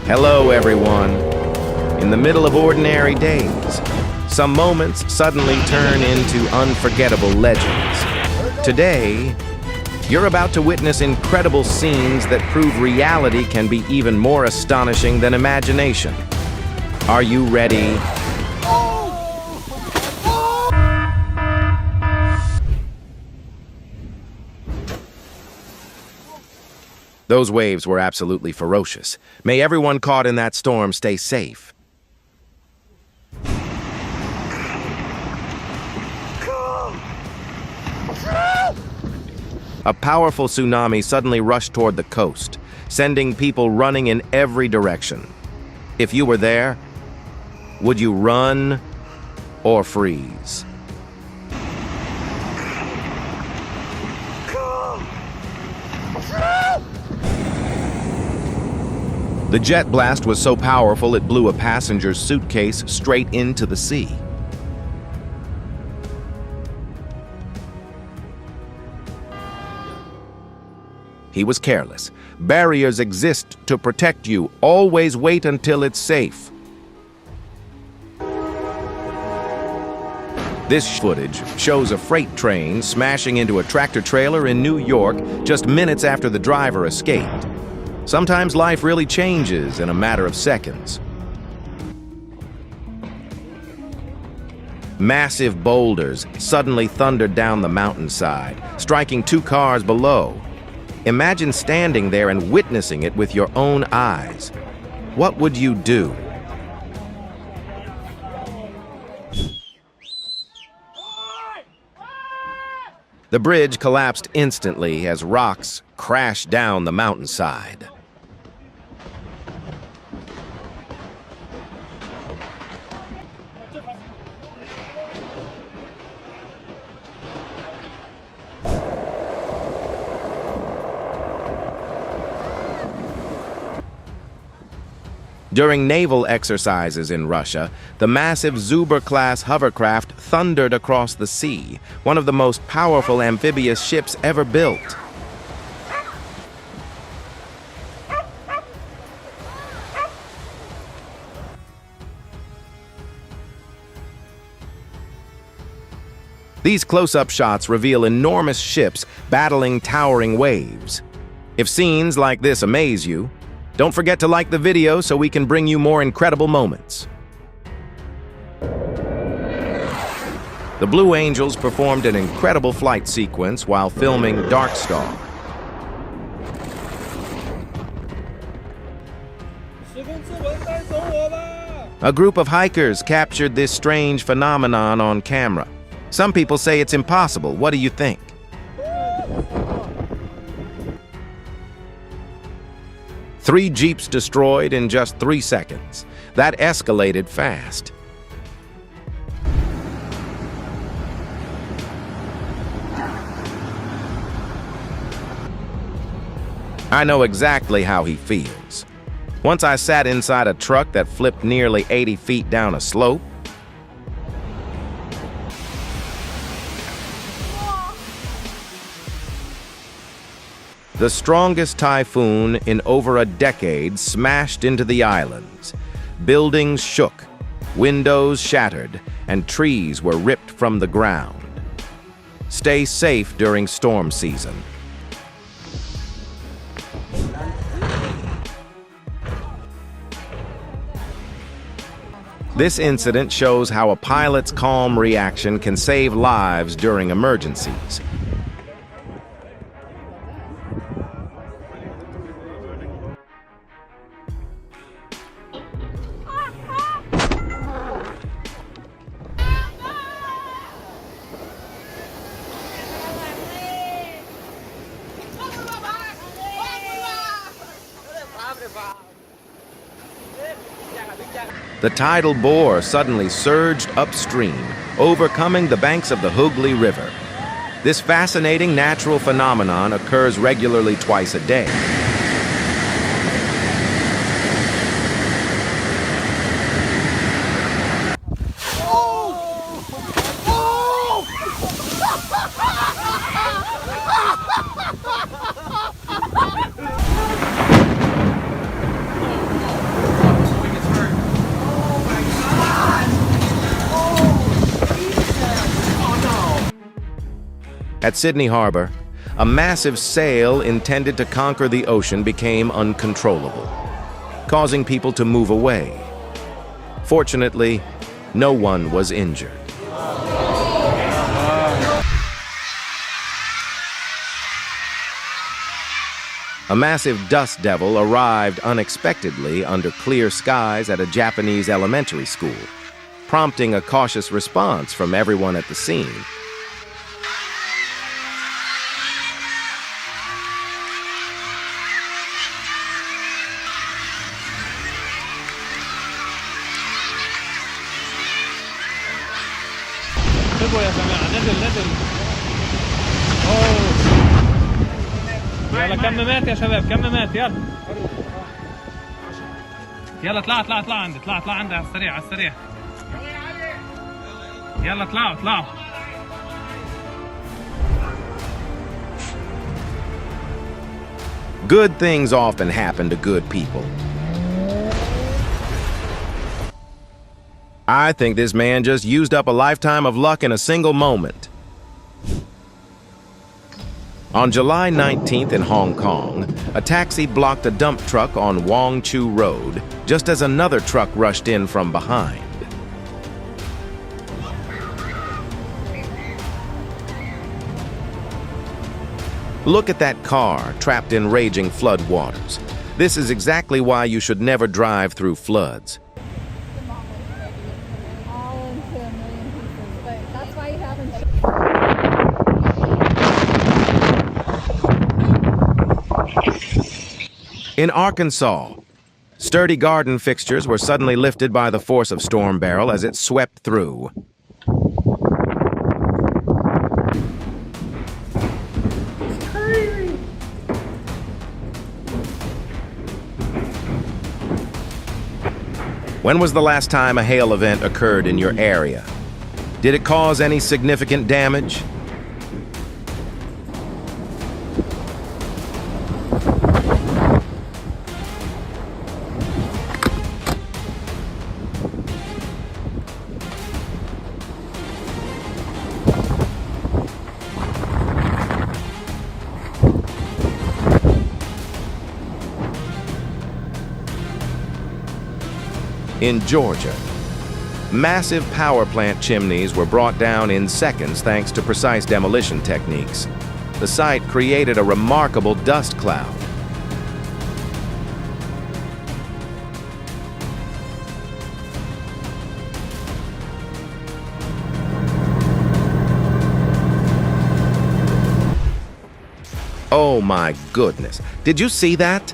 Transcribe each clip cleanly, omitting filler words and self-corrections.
Hello, everyone. In the middle of ordinary days, some moments suddenly turn into unforgettable legends. Today, you're about to witness incredible scenes that prove reality can be even more astonishing than imagination. Are you ready? Those waves were absolutely ferocious. May everyone caught in that storm stay safe. A powerful tsunami suddenly rushed toward the coast, sending people running in every direction. If you were there, would you run or freeze? The jet blast was so powerful it blew a passenger's suitcase straight into the sea. He was careless. Barriers exist to protect you. Always wait until it's safe. This footage shows a freight train smashing into a tractor-trailer in New York just minutes after the driver escaped. Sometimes life really changes in a matter of seconds. Massive boulders suddenly thundered down the mountainside, striking two cars below. Imagine standing there and witnessing it with your own eyes. What would you do? The bridge collapsed instantly as rocks crashed down the mountainside. During naval exercises in Russia, the massive Zubr-class hovercraft thundered across the sea, one of the most powerful amphibious ships ever built. These close-up shots reveal enormous ships battling towering waves. If scenes like this amaze you, don't forget to like the video so we can bring you more incredible moments. The Blue Angels performed an incredible flight sequence while filming Dark Star. A group of hikers captured this strange phenomenon on camera. Some people say it's impossible. What do you think? Three Jeeps destroyed in just 3 seconds. That escalated fast. I know exactly how he feels. Once I sat inside a truck that flipped nearly 80 feet down a slope. The strongest typhoon in over a decade smashed into the islands. Buildings shook, windows shattered, and trees were ripped from the ground. Stay safe during storm season. This incident shows how a pilot's calm reaction can save lives during emergencies. The tidal bore suddenly surged upstream, overcoming the banks of the Hooghly River. This fascinating natural phenomenon occurs regularly twice a day. At Sydney Harbor, a massive sail intended to conquer the ocean became uncontrollable, causing people to move away. Fortunately, no one was injured. A massive dust devil arrived unexpectedly under clear skies at a Japanese elementary school, prompting a cautious response from everyone at the scene. يا جماعة نزل اوه يلا كمامات يا شباب كمامات يلا اطلع عندي على السريع يلا اطلعوا Good things often happen to good people. I think this man just used up a lifetime of luck in a single moment. On July 19th in Hong Kong, a taxi blocked a dump truck on Wong Chu Road just as another truck rushed in from behind. Look at that car trapped in raging floodwaters. This is exactly why you should never drive through floods. In Arkansas, sturdy garden fixtures were suddenly lifted by the force of storm barrel as it swept through. When was the last time a hail event occurred in your area? Did it cause any significant damage? In Georgia, massive power plant chimneys were brought down in seconds thanks to precise demolition techniques. The site created a remarkable dust cloud. Oh my goodness, did you see that?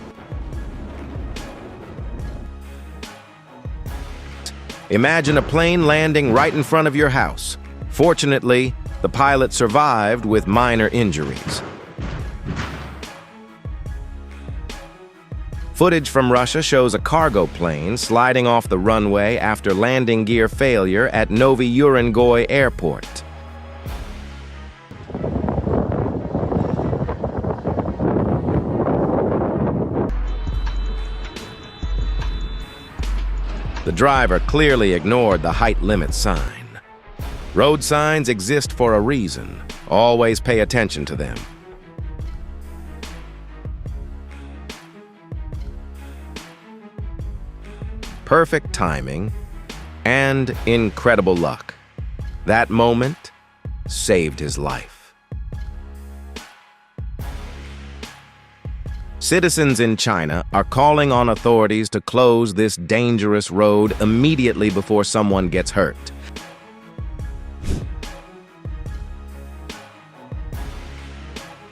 Imagine a plane landing right in front of your house. Fortunately, the pilot survived with minor injuries. Footage from Russia shows a cargo plane sliding off the runway after landing gear failure at Novy Urengoy Airport. The driver clearly ignored the height limit sign. Road signs exist for a reason. Always pay attention to them. Perfect timing and incredible luck. That moment saved his life. Citizens in China are calling on authorities to close this dangerous road immediately before someone gets hurt.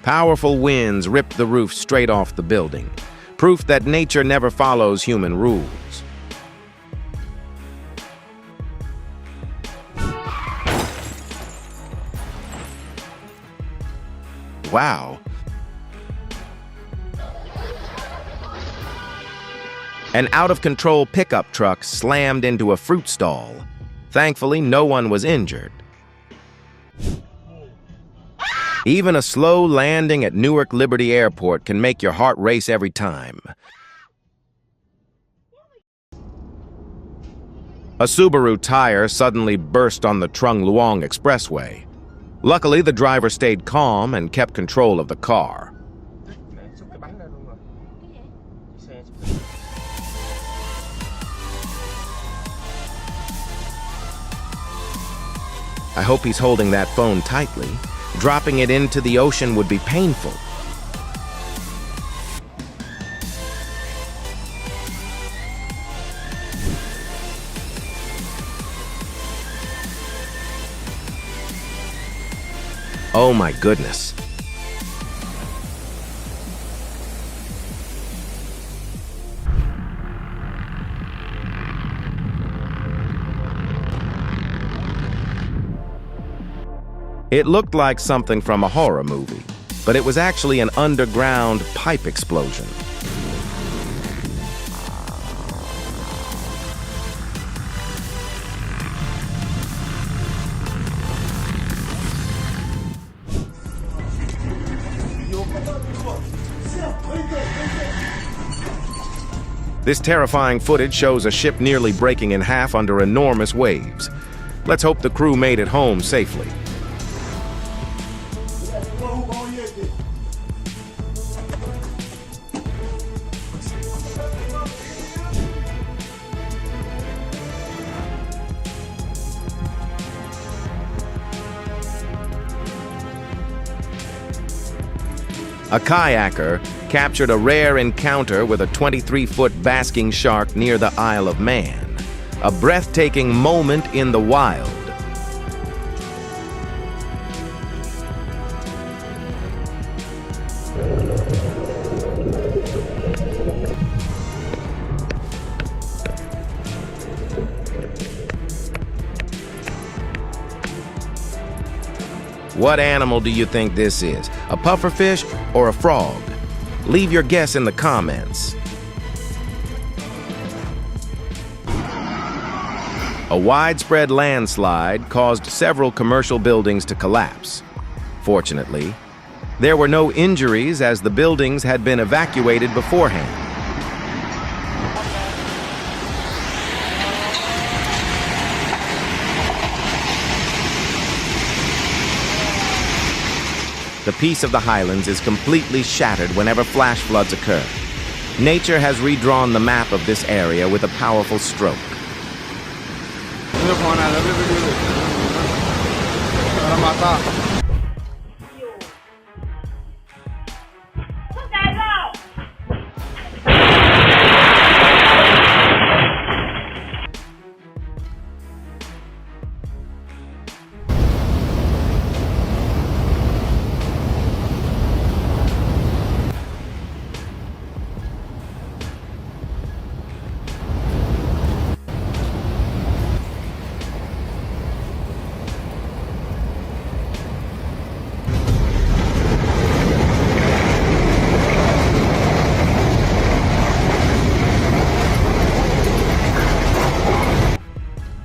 Powerful winds ripped the roof straight off the building, proof that nature never follows human rules. Wow. An out-of-control pickup truck slammed into a fruit stall. Thankfully, no one was injured. Even a slow landing at Newark Liberty Airport can make your heart race every time. A Subaru tire suddenly burst on the Trung Luong Expressway. Luckily, the driver stayed calm and kept control of the car. I hope he's holding that phone tightly. Dropping it into the ocean would be painful. Oh my goodness. It looked like something from a horror movie, but it was actually an underground pipe explosion. This terrifying footage shows a ship nearly breaking in half under enormous waves. Let's hope the crew made it home safely. A kayaker captured a rare encounter with a 23-foot basking shark near the Isle of Man. A breathtaking moment in the wild. What animal do you think this is? A pufferfish or a frog? Leave your guess in the comments. A widespread landslide caused several commercial buildings to collapse. Fortunately, there were no injuries as the buildings had been evacuated beforehand. The peace of the highlands is completely shattered whenever flash floods occur. Nature has redrawn the map of this area with a powerful stroke.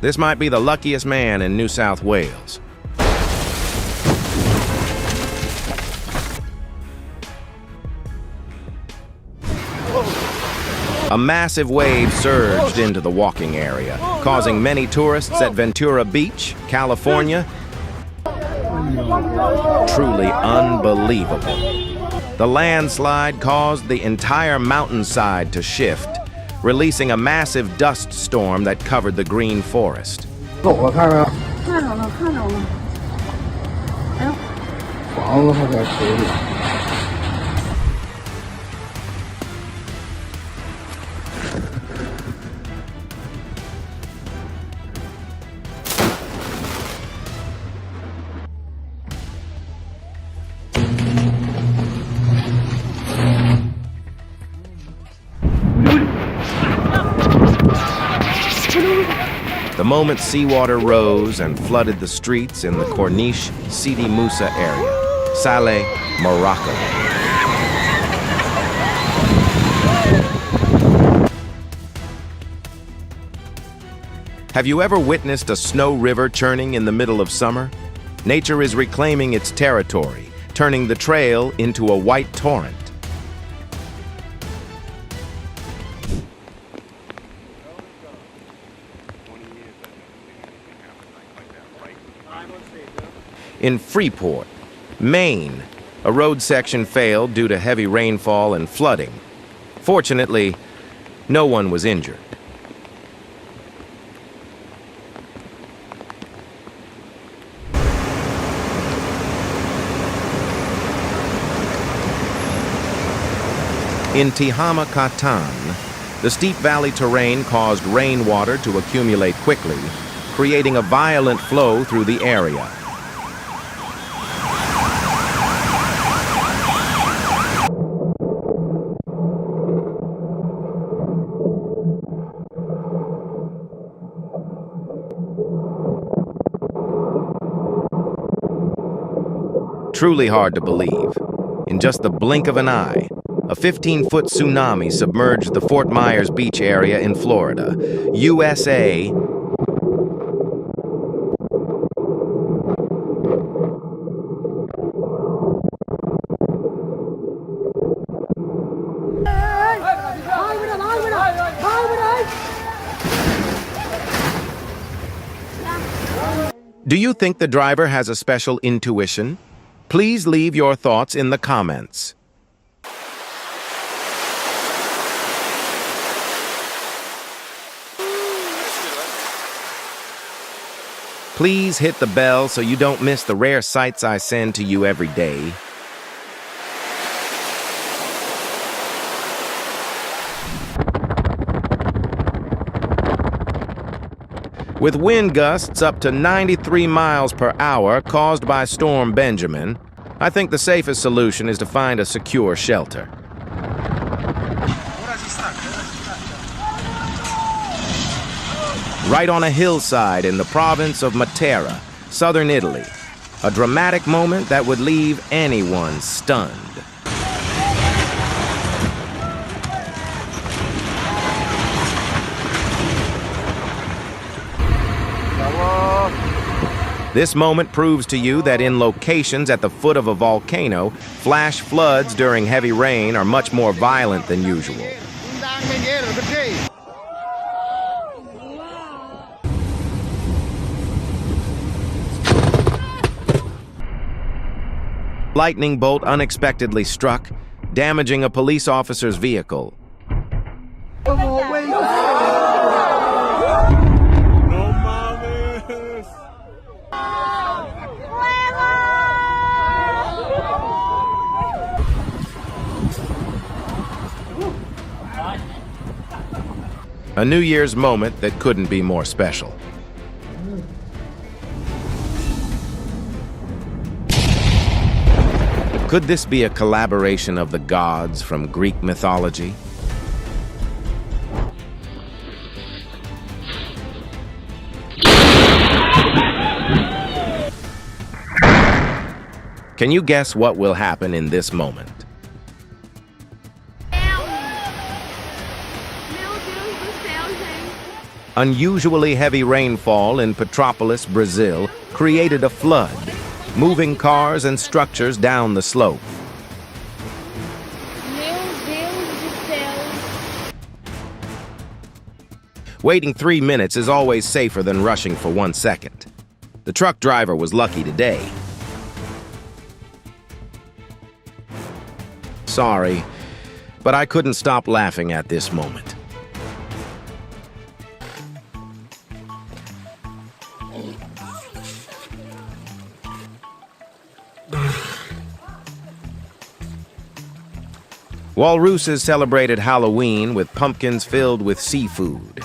This might be the luckiest man in New South Wales. A massive wave surged into the walking area, causing many tourists at Ventura Beach, California. Truly unbelievable. The landslide caused the entire mountainside to shift, releasing a massive dust storm that covered the green forest. The moment seawater rose and flooded the streets in the Corniche Sidi Moussa area, Saleh, Morocco. Have you ever witnessed a snow river churning in the middle of summer? Nature is reclaiming its territory, turning the trail into a white torrent. In Freeport, Maine, a road section failed due to heavy rainfall and flooding. Fortunately, no one was injured. In Tihama Katan, the steep valley terrain caused rainwater to accumulate quickly, creating a violent flow through the area. Truly hard to believe. In just the blink of an eye, a 15-foot tsunami submerged the Fort Myers beach area in Florida, USA. Do you think the driver has a special intuition? Please leave your thoughts in the comments. Please hit the bell so you don't miss the rare sights I send to you every day. With wind gusts up to 93 miles per hour caused by Storm Benjamin, I think the safest solution is to find a secure shelter. Right on a hillside in the province of Matera, southern Italy, a dramatic moment that would leave anyone stunned. This moment proves to you that in locations at the foot of a volcano, flash floods during heavy rain are much more violent than usual. Lightning bolt unexpectedly struck, damaging a police officer's vehicle. A New Year's moment that couldn't be more special. Could this be a collaboration of the gods from Greek mythology? Can you guess what will happen in this moment? Unusually heavy rainfall in Petrópolis, Brazil, created a flood, moving cars and structures down the slope. Waiting 3 minutes is always safer than rushing for 1 second. The truck driver was lucky today. Sorry, but I couldn't stop laughing at this moment. Walruses celebrated Halloween with pumpkins filled with seafood.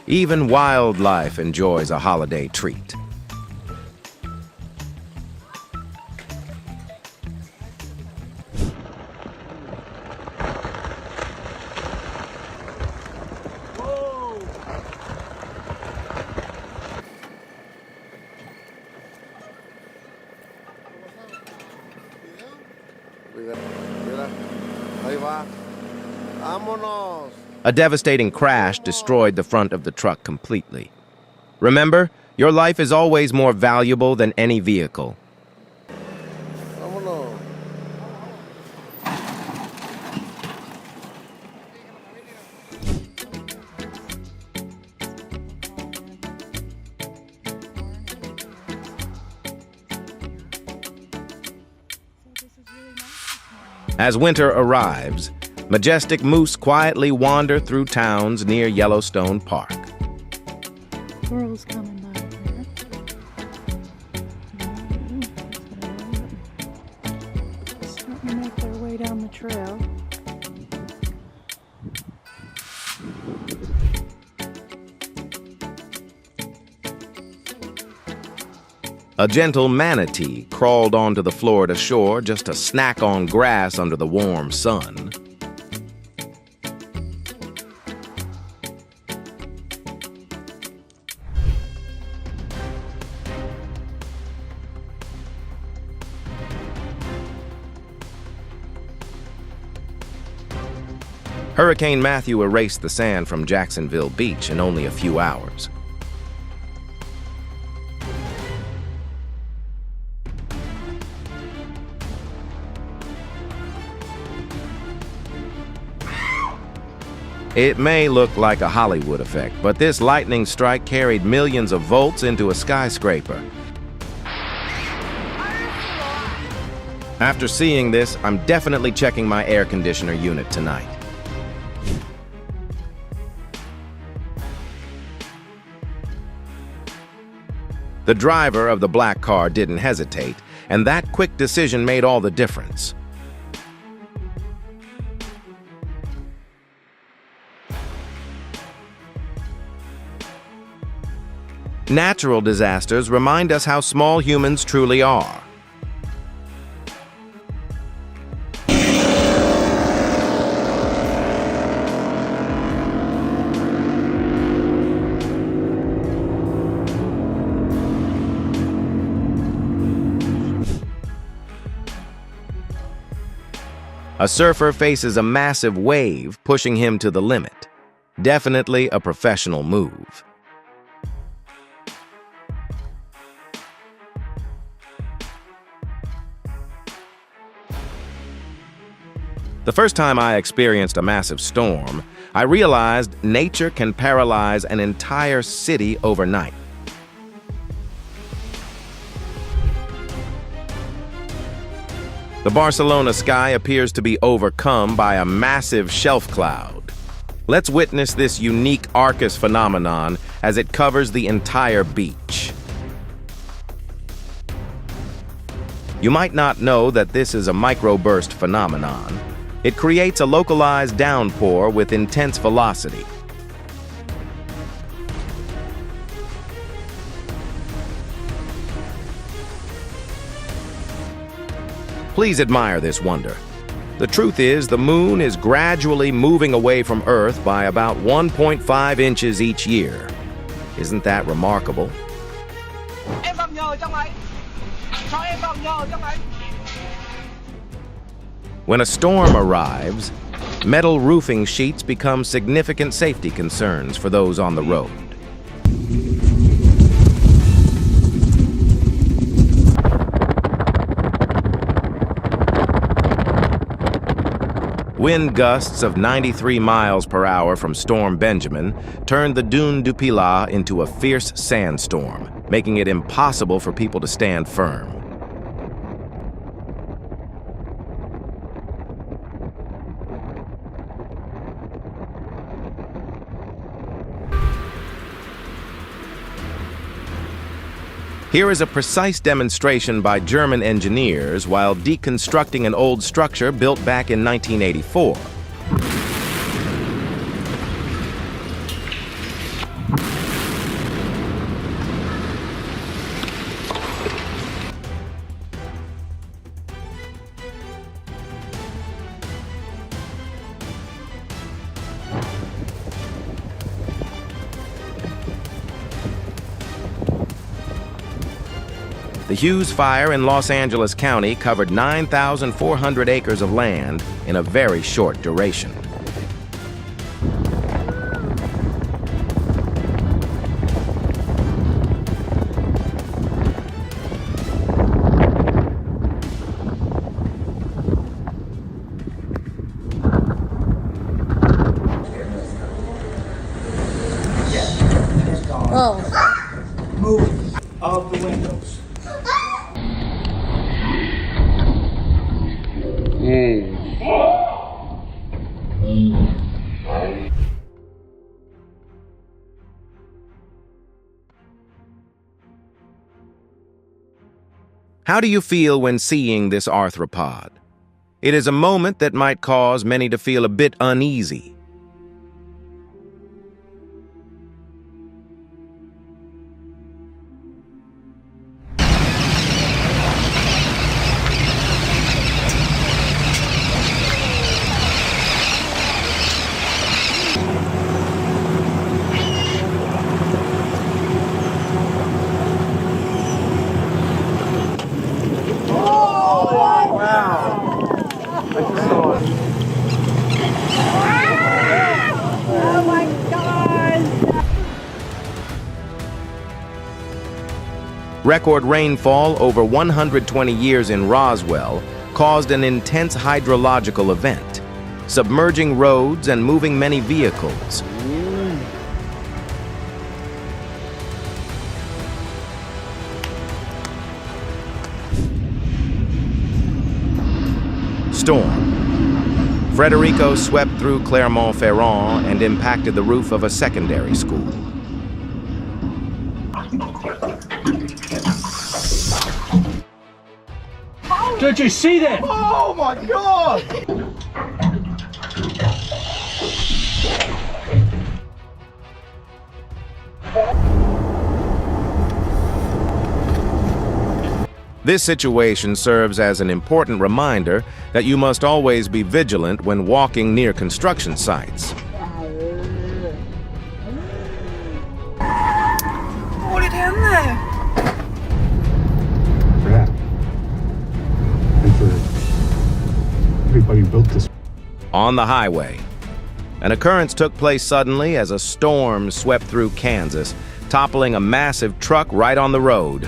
Even wildlife enjoys a holiday treat. A devastating crash destroyed the front of the truck completely. Remember, your life is always more valuable than any vehicle. As winter arrives, majestic moose quietly wander through towns near Yellowstone Park. Squirrels coming by here. Starting to make their way down the trail. A gentle manatee crawled onto the Florida shore just to snack on grass under the warm sun. Hurricane Matthew erased the sand from Jacksonville Beach in only a few hours. It may look like a Hollywood effect, but this lightning strike carried millions of volts into a skyscraper. After seeing this, I'm definitely checking my air conditioner unit tonight. The driver of the black car didn't hesitate, and that quick decision made all the difference. Natural disasters remind us how small humans truly are. A surfer faces a massive wave, pushing him to the limit. Definitely a professional move. The first time I experienced a massive storm, I realized nature can paralyze an entire city overnight. The Barcelona sky appears to be overcome by a massive shelf cloud. Let's witness this unique Arcus phenomenon as it covers the entire beach. You might not know that this is a microburst phenomenon. It creates a localized downpour with intense velocity. Please admire this wonder. The truth is, the moon is gradually moving away from Earth by about 1.5 inches each year. Isn't that remarkable? When a storm arrives, metal roofing sheets become significant safety concerns for those on the road. Wind gusts of 93 miles per hour from Storm Benjamin turned the Dune du Pilat into a fierce sandstorm, making it impossible for people to stand firm. Here is a precise demonstration by German engineers while deconstructing an old structure built back in 1984. The Hughes Fire in Los Angeles County covered 9,400 acres of land in a very short duration. Oh. Move of the windows. Hey. How do you feel when seeing this arthropod? It is a moment that might cause many to feel a bit uneasy. Oh my God! Record rainfall over 120 years in Roswell caused an intense hydrological event, submerging roads and moving many vehicles. Storm. Frederico swept through Clermont-Ferrand and impacted the roof of a secondary school. Did you see that? Oh my God! This situation serves as an important reminder that you must always be vigilant when walking near construction sites. What it in there? For that. And for everybody who built this. On the highway, an occurrence took place suddenly as a storm swept through Kansas, toppling a massive truck right on the road.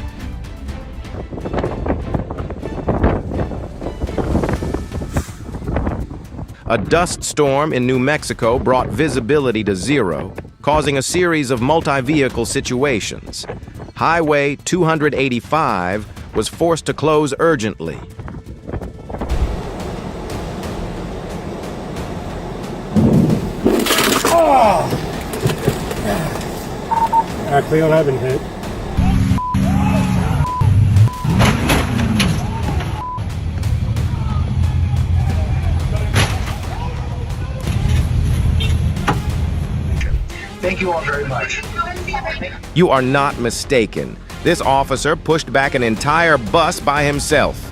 A dust storm in New Mexico brought visibility to zero, causing a series of multi-vehicle situations. Highway 285 was forced to close urgently. Cleo haven't hit. Thank you all very much. You are not mistaken. This officer pushed back an entire bus by himself.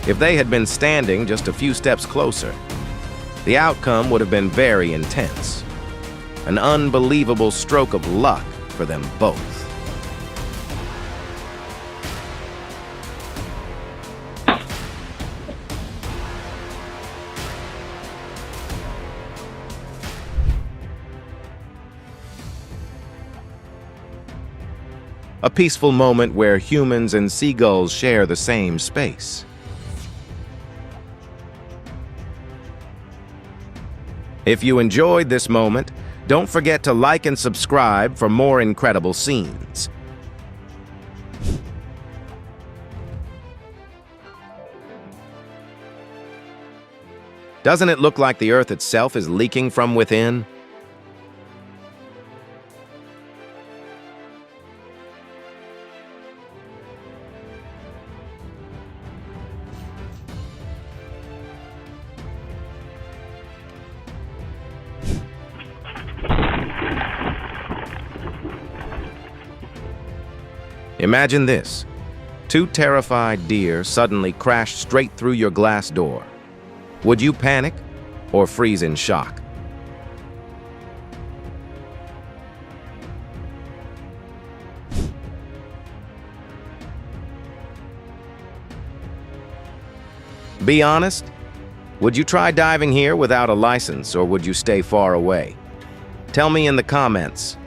If they had been standing just a few steps closer, the outcome would have been very intense. An unbelievable stroke of luck for them both. A peaceful moment where humans and seagulls share the same space. If you enjoyed this moment, don't forget to like and subscribe for more incredible scenes. Doesn't it look like the Earth itself is leaking from within? Imagine this. Two terrified deer suddenly crashed straight through your glass door. Would you panic or freeze in shock? Be honest. Would you try diving here without a license, or would you stay far away? Tell me in the comments.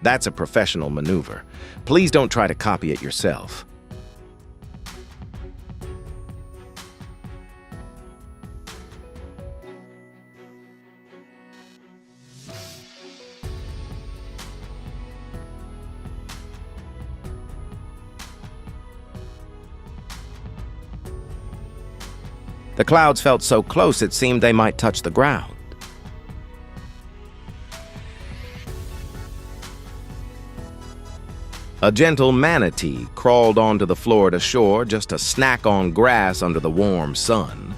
That's a professional maneuver. Please don't try to copy it yourself. The clouds felt so close it seemed they might touch the ground. A gentle manatee crawled onto the Florida shore just to snack on grass under the warm sun.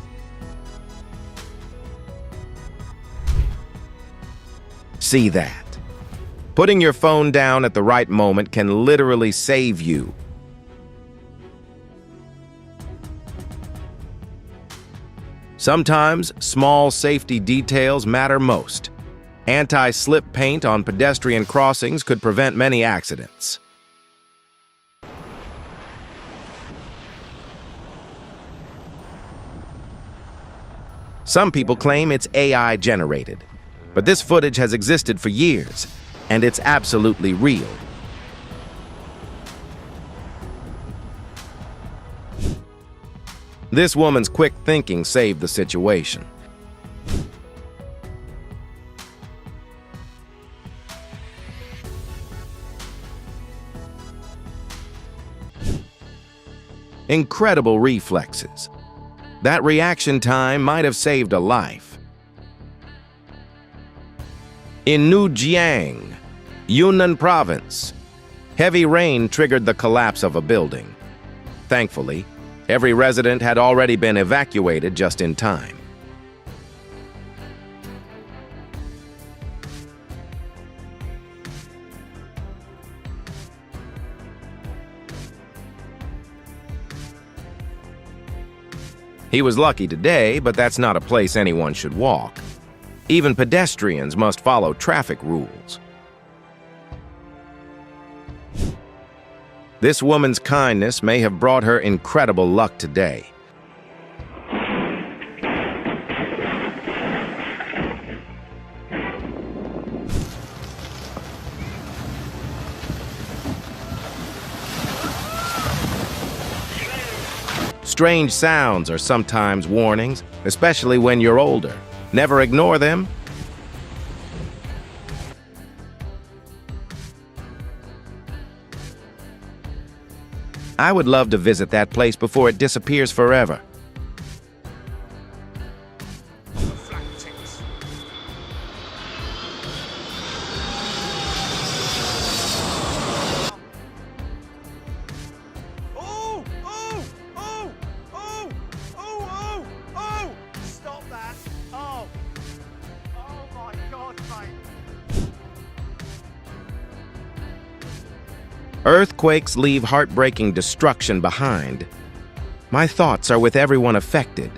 See that? Putting your phone down at the right moment can literally save you. Sometimes small safety details matter most. Anti-slip paint on pedestrian crossings could prevent many accidents. Some people claim it's AI generated, but this footage has existed for years, and it's absolutely real. This woman's quick thinking saved the situation. Incredible reflexes. That reaction time might have saved a life. In Nujiang, Yunnan province, heavy rain triggered the collapse of a building. Thankfully, every resident had already been evacuated just in time. He was lucky today, but that's not a place anyone should walk. Even pedestrians must follow traffic rules. This woman's kindness may have brought her incredible luck today. Strange sounds are sometimes warnings, especially when you're older. Never ignore them. I would love to visit that place before it disappears forever. Stop that! Oh my God, mate! Earthquakes leave heartbreaking destruction behind. My thoughts are with everyone affected.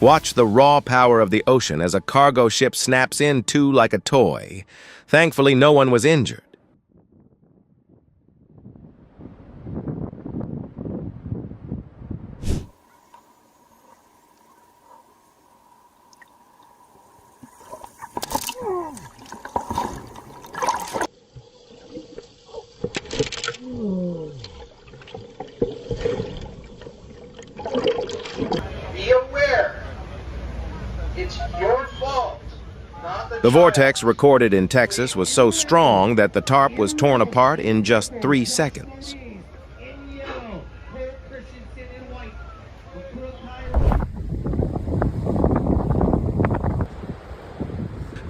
Watch the raw power of the ocean as a cargo ship snaps in too like a toy. Thankfully, no one was injured. Be aware, it's your fault, not the The vortex recorded in Texas was so strong that the tarp was torn apart in just 3 seconds.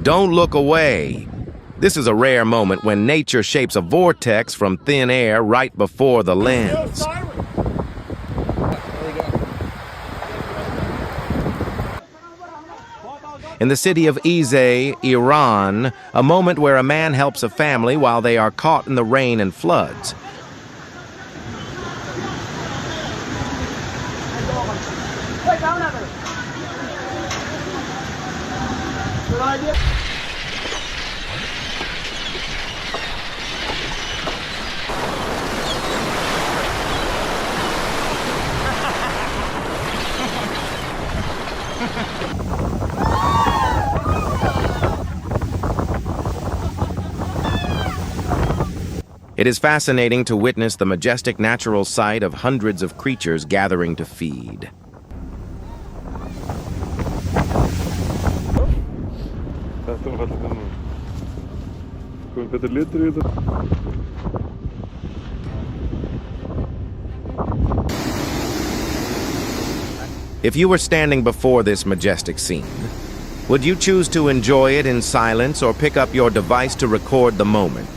Don't look away. This is a rare moment when nature shapes a vortex from thin air right before the lens. In the city of Izeh, Iran, a moment where a man helps a family while they are caught in the rain and floods. It is fascinating to witness the majestic natural sight of hundreds of creatures gathering to feed. If you were standing before this majestic scene, would you choose to enjoy it in silence or pick up your device to record the moment?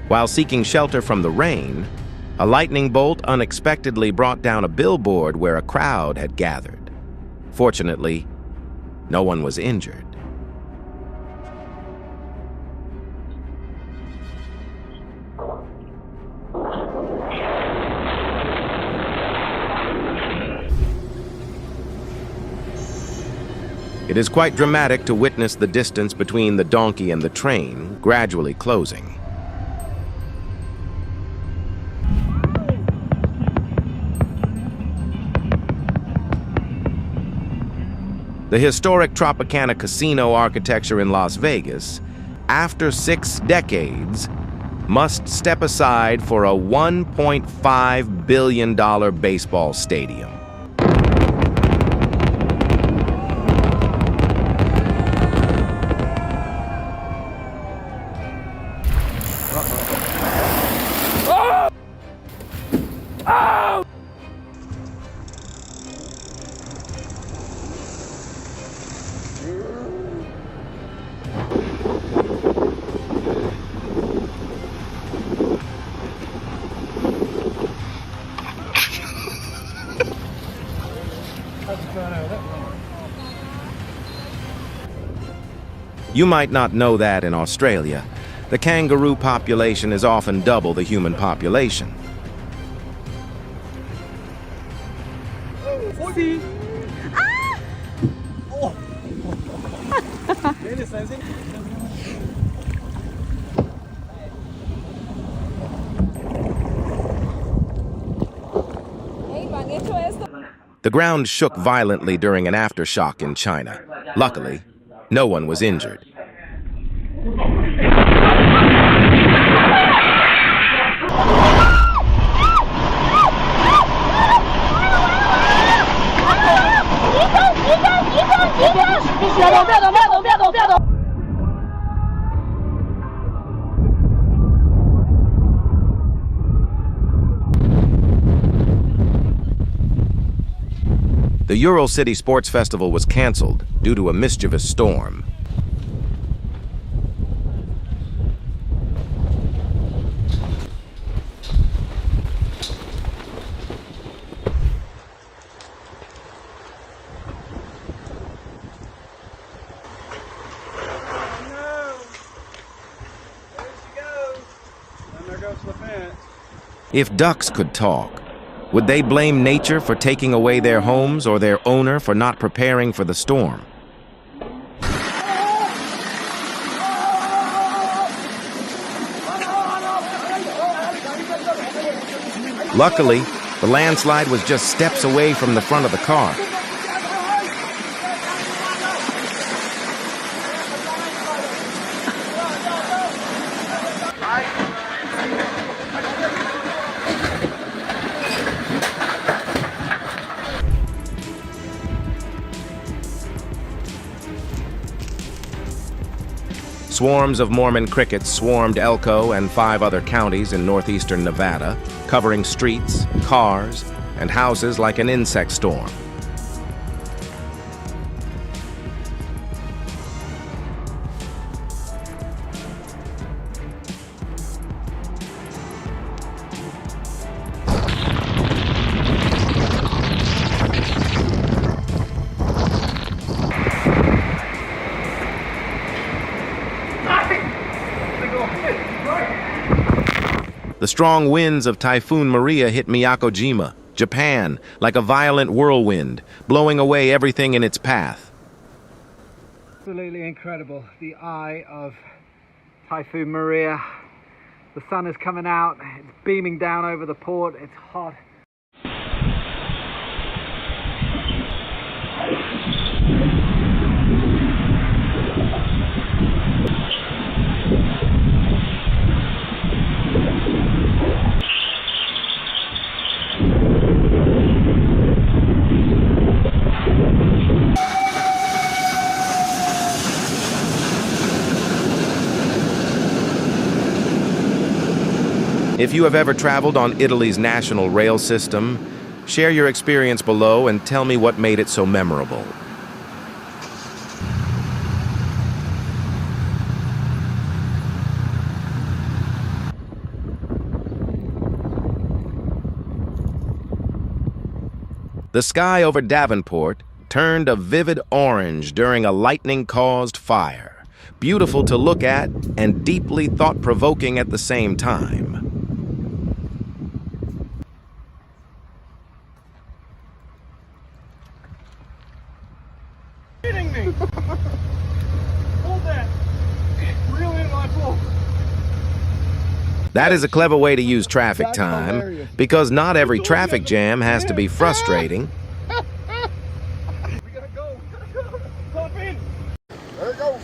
While seeking shelter from the rain, a lightning bolt unexpectedly brought down a billboard where a crowd had gathered. Fortunately, no one was injured. It is quite dramatic to witness the distance between the donkey and the train gradually closing. The historic Tropicana casino architecture in Las Vegas, after 6 decades, must step aside for a $1.5 billion baseball stadium. You might not know that in Australia, the kangaroo population is often double the human population. The ground shook violently during an aftershock in China. Luckily, no one was injured. The Ural City Sports Festival was canceled due to a mischievous storm. If ducks could talk, would they blame nature for taking away their homes or their owner for not preparing for the storm? Luckily, the landslide was just steps away from the front of the car. Swarms of Mormon crickets swarmed Elko and 5 other counties in northeastern Nevada, covering streets, cars, and houses like an insect storm. The strong winds of Typhoon Maria hit Miyako-jima, Japan, like a violent whirlwind, blowing away everything in its path. Absolutely incredible. The eye of Typhoon Maria. The sun is coming out, it's beaming down over the port, it's hot. If you have ever traveled on Italy's national rail system, share your experience below and tell me what made it so memorable. The sky over Davenport turned a vivid orange during a lightning-caused fire, beautiful to look at and deeply thought-provoking at the same time. Kidding me? Hold that. Reel in my boat. That is a clever way to use traffic time, because not every traffic jam has to be frustrating. We gotta go. Pop in. There you go.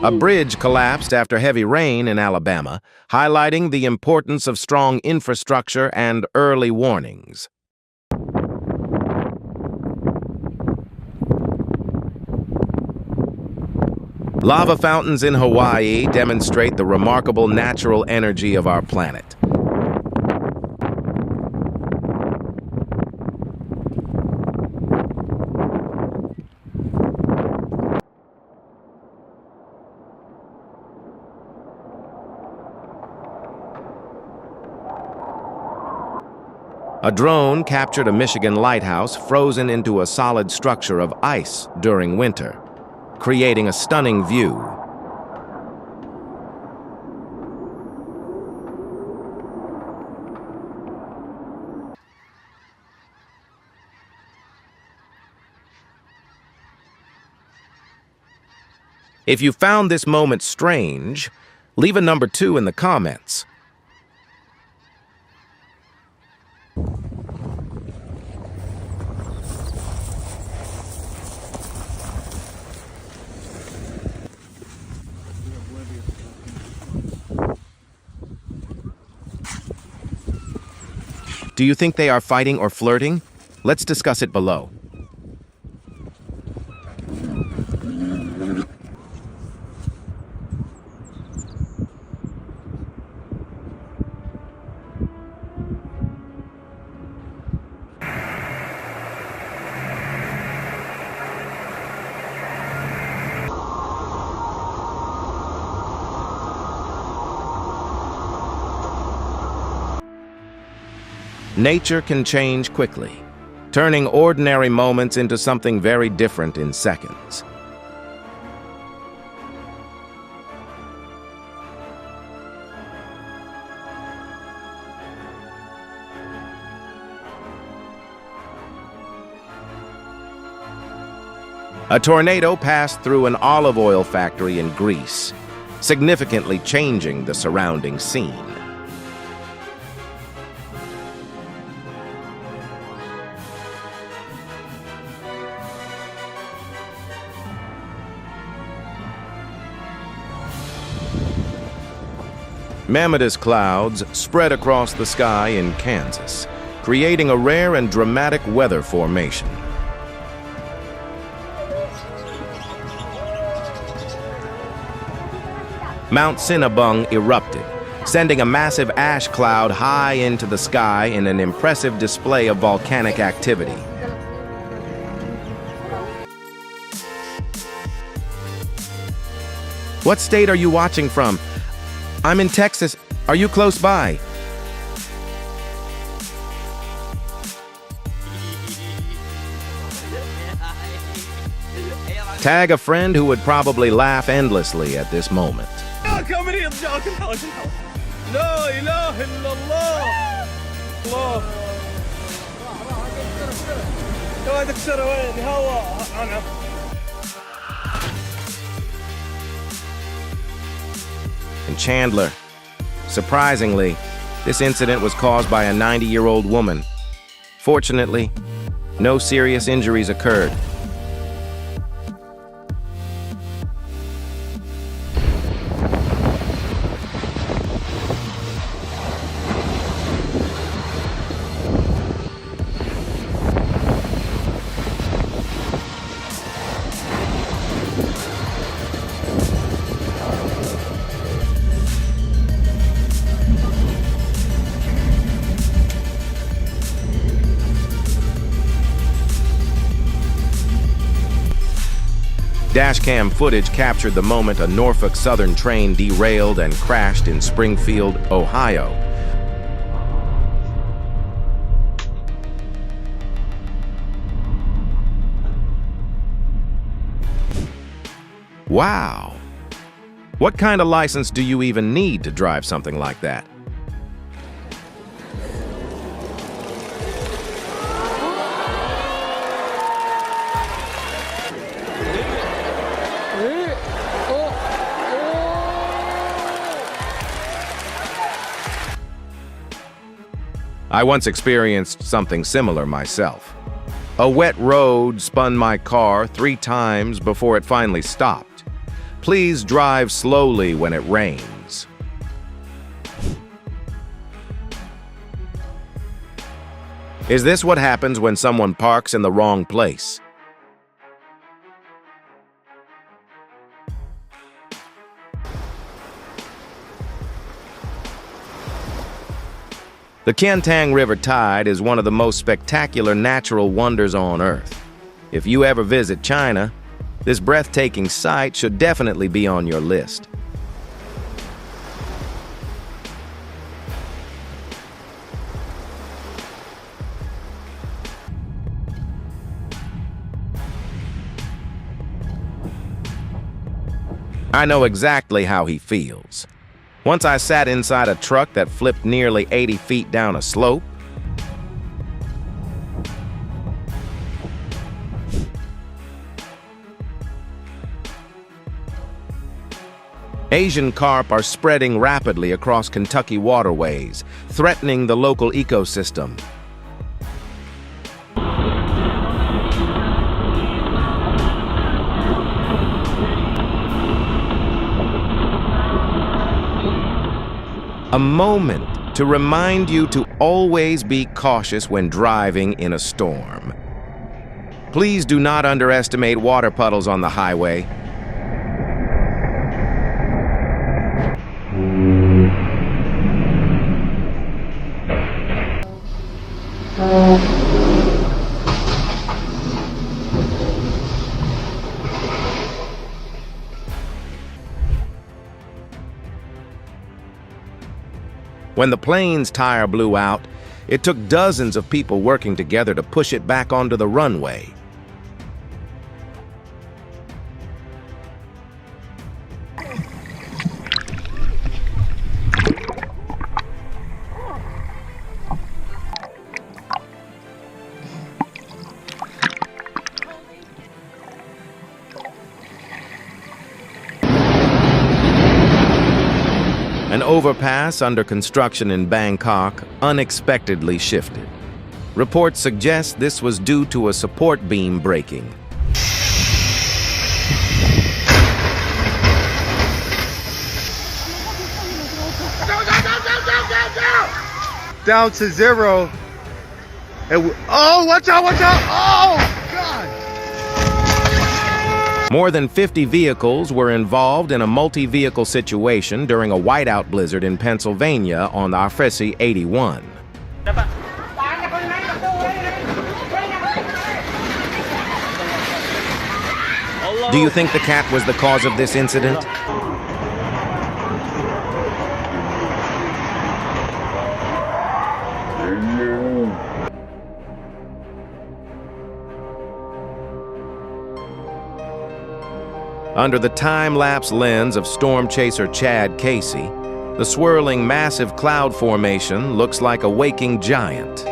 A bridge collapsed after heavy rain in Alabama, highlighting the importance of strong infrastructure and early warnings. Lava fountains in Hawaii demonstrate the remarkable natural energy of our planet. A drone captured a Michigan lighthouse frozen into a solid structure of ice during winter, creating a stunning view. If you found this moment strange, leave a number 2 in the comments. Do you think they are fighting or flirting? Let's discuss it below. Nature can change quickly, turning ordinary moments into something very different in seconds. A tornado passed through an olive oil factory in Greece, significantly changing the surrounding scene. Mammotus clouds spread across the sky in Kansas, creating a rare and dramatic weather formation. Mount Cinnabung erupted, sending a massive ash cloud high into the sky in an impressive display of volcanic activity. What state are you watching from? I'm in Texas. Are you close by? Tag a friend who would probably laugh endlessly at this moment. And Chandler. Surprisingly, this incident was caused by a 90-year-old woman. Fortunately, no serious injuries occurred. Dashcam footage captured the moment a Norfolk Southern train derailed and crashed in Springfield, Ohio. Wow! What kind of license do you even need to drive something like that? I once experienced something similar myself. A wet road spun my car 3 times before it finally stopped. Please drive slowly when it rains. Is this what happens when someone parks in the wrong place? The Kiantang River tide is one of the most spectacular natural wonders on Earth. If you ever visit China, this breathtaking sight should definitely be on your list. I know exactly how he feels. Once I sat inside a truck that flipped nearly 80 feet down a slope. Asian carp are spreading rapidly across Kentucky waterways, threatening the local ecosystem. A moment to remind you to always be cautious when driving in a storm. Please do not underestimate water puddles on the highway. When the plane's tire blew out, it took dozens of people working together to push it back onto the runway. An overpass under construction in Bangkok unexpectedly shifted. Reports suggest this was due to a support beam breaking. Down to 0. And oh, watch out, watch out! Oh, God! More than 50 vehicles were involved in a multi-vehicle situation during a whiteout blizzard in Pennsylvania on the Arfesi 81. Do you think the cat was the cause of this incident? Under the time-lapse lens of storm chaser Chad Casey, the swirling massive cloud formation looks like a waking giant.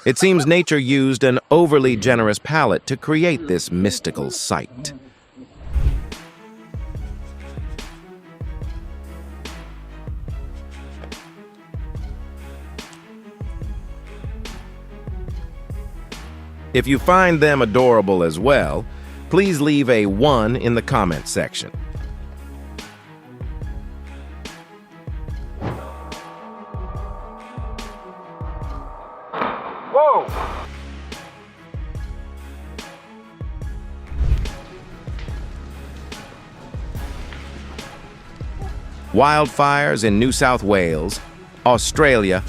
It seems nature used an overly generous palette to create this mystical sight. If you find them adorable as well, please leave a 1 in the comment section. Whoa! Wildfires in New South Wales, Australia,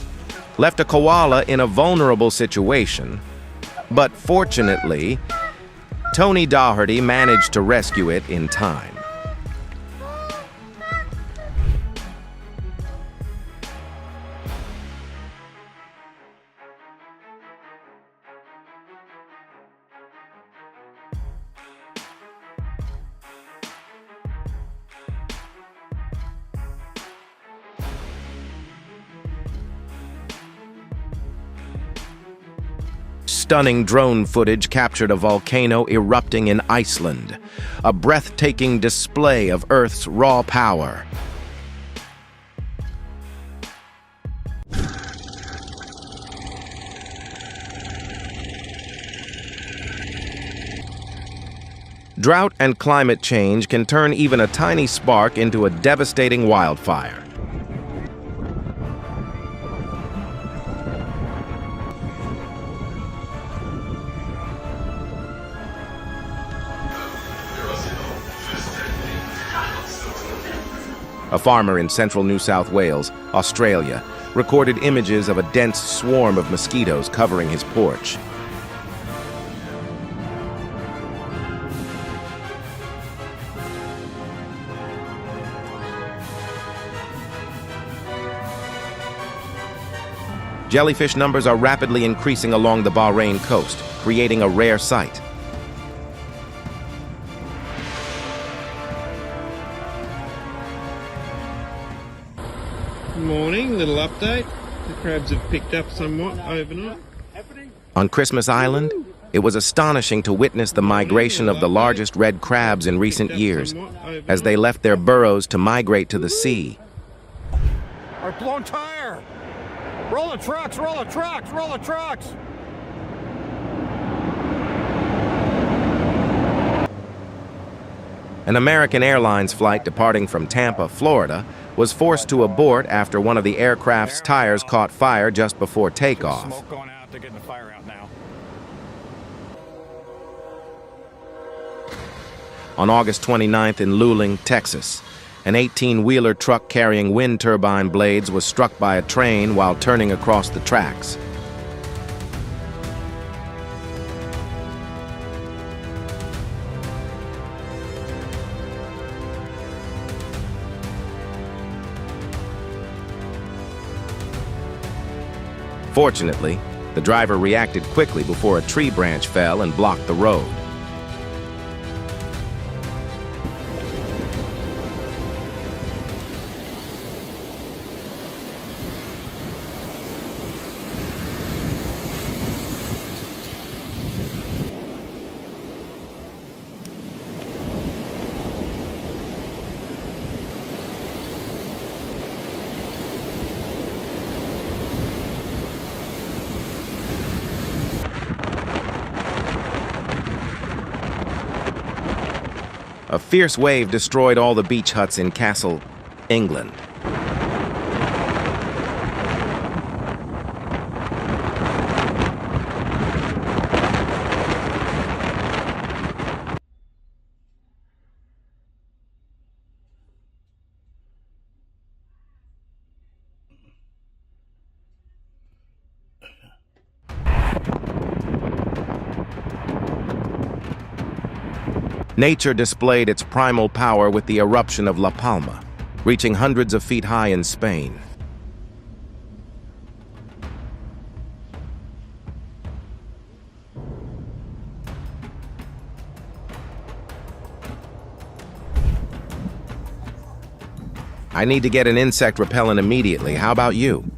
left a koala in a vulnerable situation, but fortunately, Tony Doherty managed to rescue it in time. Stunning drone footage captured a volcano erupting in Iceland, a breathtaking display of Earth's raw power. Drought and climate change can turn even a tiny spark into a devastating wildfire. A farmer in central New South Wales, Australia, recorded images of a dense swarm of mosquitoes covering his porch. Jellyfish numbers are rapidly increasing along the Bahrain coast, creating a rare sight. Morning, little update. The crabs have picked up somewhat overnight. On Christmas Island, it was astonishing to witness the migration of the largest red crabs in recent years as they left their burrows to migrate to the sea. Our blown tire! Roll the trucks, roll the trucks, roll the trucks! An American Airlines flight departing from Tampa, Florida, was forced to abort after one of the aircraft's tires caught fire just before takeoff. Smoke going out, they're getting the fire out now. On August 29th in Luling, Texas, an 18-wheeler truck carrying wind turbine blades was struck by a train while turning across the tracks. Fortunately, the driver reacted quickly before a tree branch fell and blocked the road. A fierce wave destroyed all the beach huts in Castle, England. Nature displayed its primal power with the eruption of La Palma, reaching hundreds of feet high in Spain. I need to get an insect repellent immediately. How about you?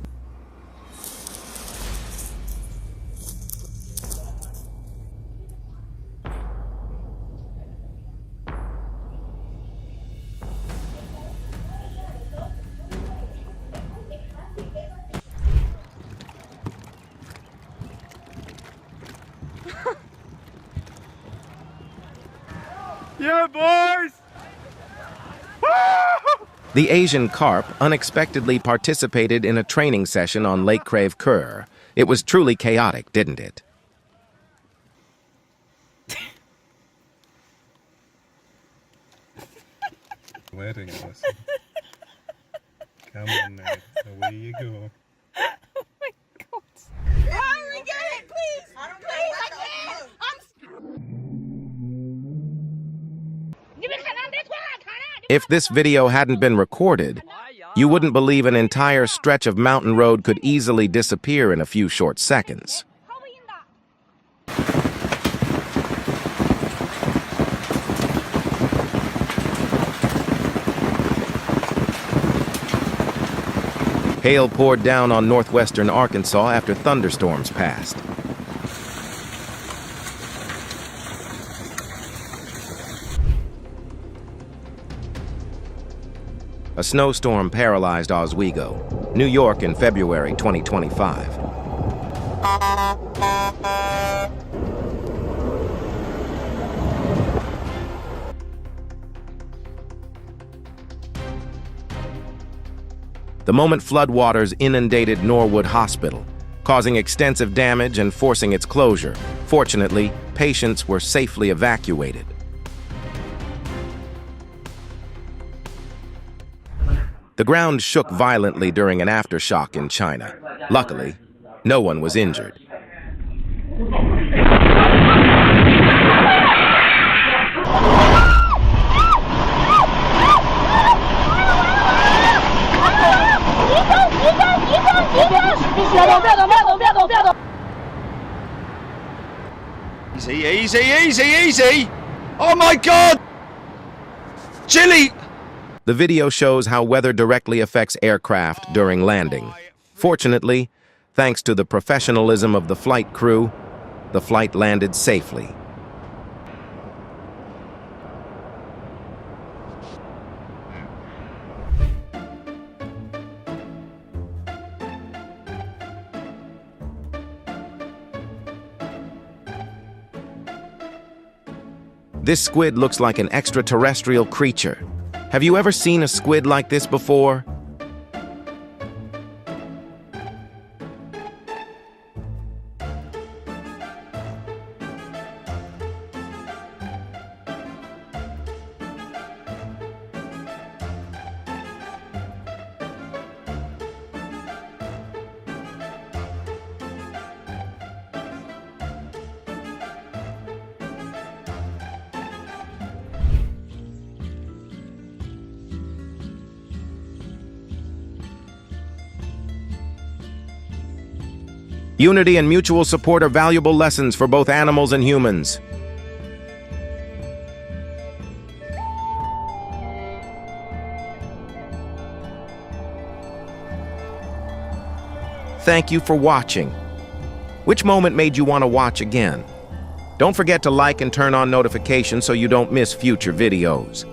Yeah, boys! The Asian carp unexpectedly participated in a training session on Lake Crève-Cœur. It was truly chaotic, didn't it? Wedding lesson. Come on now, away you go. Oh my god. Oh, get it, please! Please, I can't! If this video hadn't been recorded, you wouldn't believe an entire stretch of mountain road could easily disappear in a few short seconds. Hail poured down on northwestern Arkansas after thunderstorms passed. A snowstorm paralyzed Oswego, New York in February 2025. The moment floodwaters inundated Norwood Hospital, causing extensive damage and forcing its closure. Fortunately, patients were safely evacuated. The ground shook violently during an aftershock in China. Luckily, no one was injured. Easy, easy, easy, easy! Oh my god! Chili! The video shows how weather directly affects aircraft during landing. Fortunately, thanks to the professionalism of the flight crew, the flight landed safely. This squid looks like an extraterrestrial creature. Have you ever seen a squid like this before? Unity and mutual support are valuable lessons for both animals and humans. Thank you for watching. Which moment made you want to watch again? Don't forget to like and turn on notifications so you don't miss future videos.